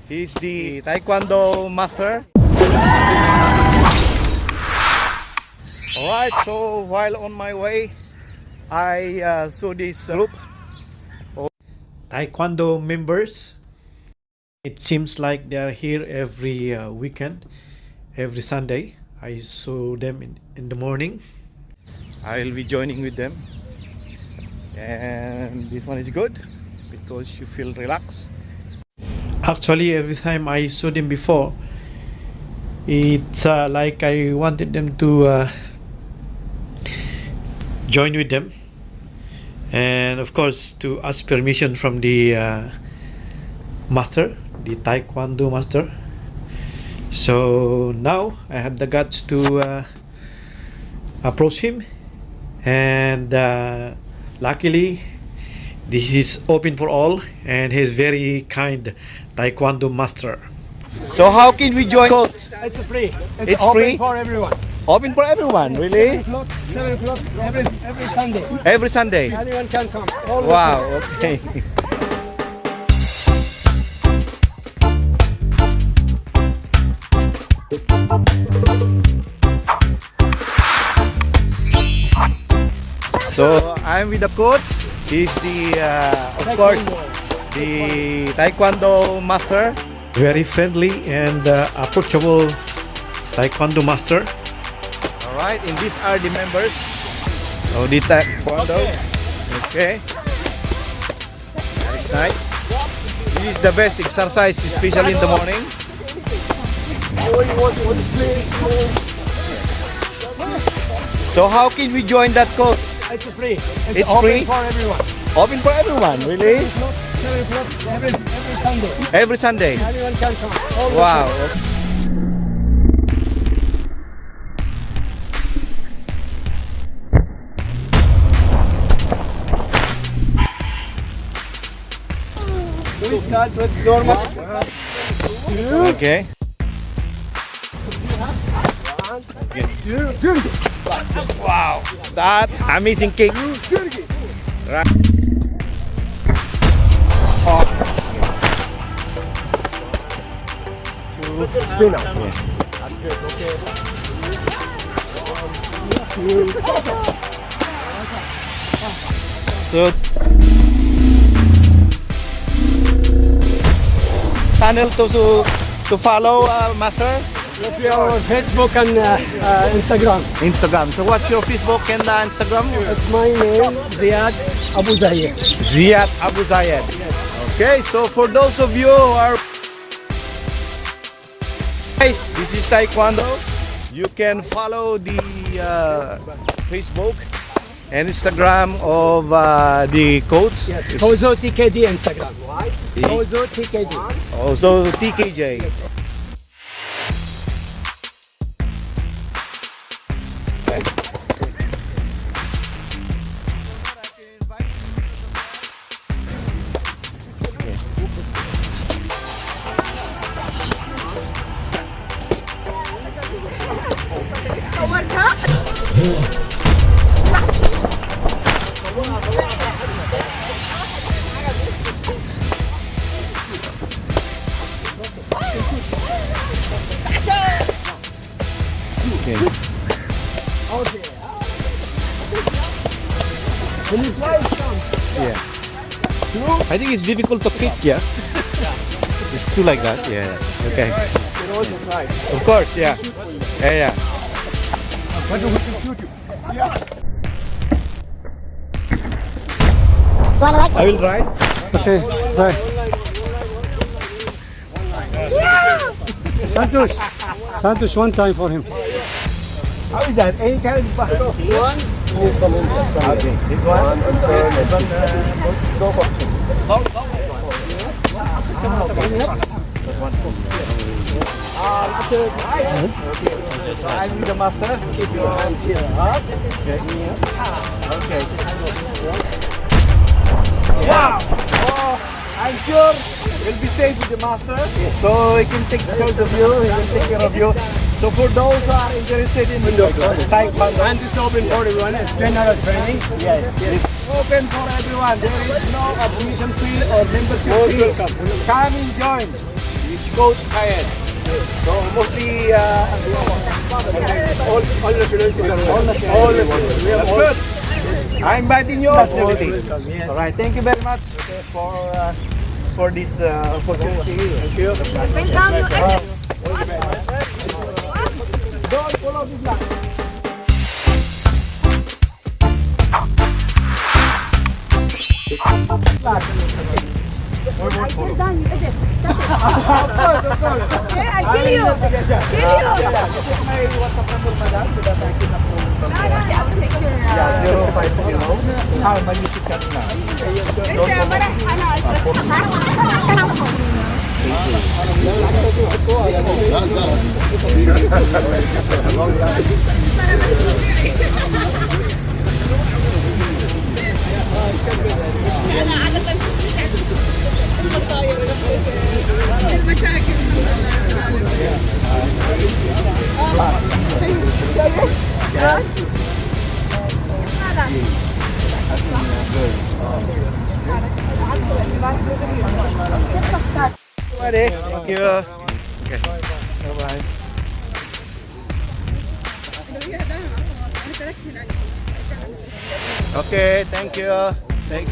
He's the Taekwondo master. Alright, so while on my way, I saw this group of Taekwondo members. It seems like they are here every weekend, every Sunday. I saw them in the morning. I'll be joining with them. And this one is good because you feel relaxed. Actually, every time I saw them before, it's like I wanted them to join with them, and of course to ask permission from the master, the Taekwondo master. So now I have the guts to approach him, and luckily this is open for all, and he's very kind Taekwondo master. So how can we join, coach? It's free. It's open free? for everyone. Open for everyone, really? 7 o'clock every Sunday. Every Sunday? Anyone can come. All Wow, okay. So I'm with the coach. He's the, of course, the Taekwondo master. Very friendly and approachable Taekwondo master. Alright, and these are the members of the Taekwondo. Okay. Nice. This is the best exercise, especially in the morning. So how can we join that, coach? It's free. It's open free? for everyone. Open for everyone, really? 7 o'clock every Sunday. Every Sunday? Anyone can come. All Wow. We start with normal. Okay. Wow, that amazing kick. Right. Spin up. So channel to follow, master. Look at our Facebook and Instagram. Instagram. So what's your Facebook and Instagram? It's my name, Ziad Abu Zahir. Ziad Abu Zayed. Okay, so for those of you who are guys, this is Taekwondo. You can follow the Facebook and Instagram of the coach. Yes, Kozo TKD Instagram. Kozo TKD. Also TKJ. Okay. Can you try some? Yeah. I think it's difficult to kick, yeah? Just do like that, yeah. Okay. You can also try. Of course, yeah. Yeah. I will try. Okay, try. Santos, one time for him. How is that? Any kind of one? Okay. This one. Go for I'll be the master. Keep your hands here. Okay. Wow! Oh, I'm sure we'll be safe with the master. Yes. So he can take charge of you, he will take care of you. So for those who are interested in Taekwondo, And it's open for everyone. It's general training. yes, it's open for everyone. There is no admission fee or membership fee. Welcome. Come and join. Coach Kayed. So mostly all nationalities. All nationalities. We have all. I'm inviting you. Nationality. All right. Thank you very much for this opportunity. Thank you. Bend down your elbow. Don't follow this line. You're done. You did it. Of course. Okay, I kill you. Kill you. Check my WhatsApp number, madam, so that I can upload No, I will take your. Yeah, 050. My music card na. Ready? Thank you. Okay. Bye-bye. Okay, thank you. Thanks.